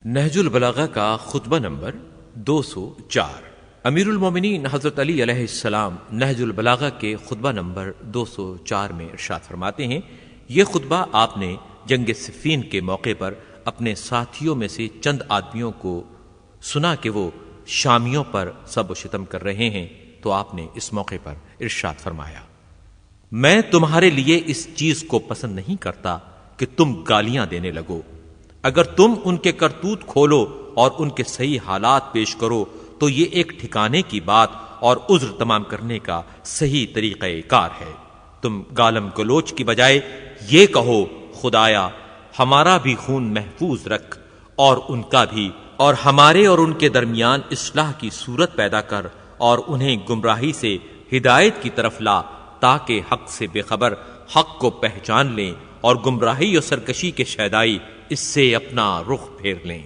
نہج البلاغہ کا خطبہ نمبر 204۔ امیر المومنین حضرت علی علیہ السلام نہج البلاغہ کے خطبہ نمبر 204 میں ارشاد فرماتے ہیں، یہ خطبہ آپ نے جنگ صفین کے موقع پر اپنے ساتھیوں میں سے چند آدمیوں کو سنا کہ وہ شامیوں پر سب و شتم کر رہے ہیں، تو آپ نے اس موقع پر ارشاد فرمایا، میں تمہارے لیے اس چیز کو پسند نہیں کرتا کہ تم گالیاں دینے لگو۔ اگر تم ان کے کرتوت کھولو اور ان کے صحیح حالات پیش کرو تو یہ ایک ٹھکانے کی بات اور عذر تمام کرنے کا صحیح طریقہ کار ہے۔ تم گالم گلوچ کی بجائے یہ کہو، خدایا ہمارا بھی خون محفوظ رکھ اور ان کا بھی، اور ہمارے اور ان کے درمیان اصلاح کی صورت پیدا کر اور انہیں گمراہی سے ہدایت کی طرف لا، تاکہ حق سے بے خبر حق کو پہچان لیں اور گمراہی اور سرکشی کے شیدائی اس سے اپنا رخ پھیر لیں۔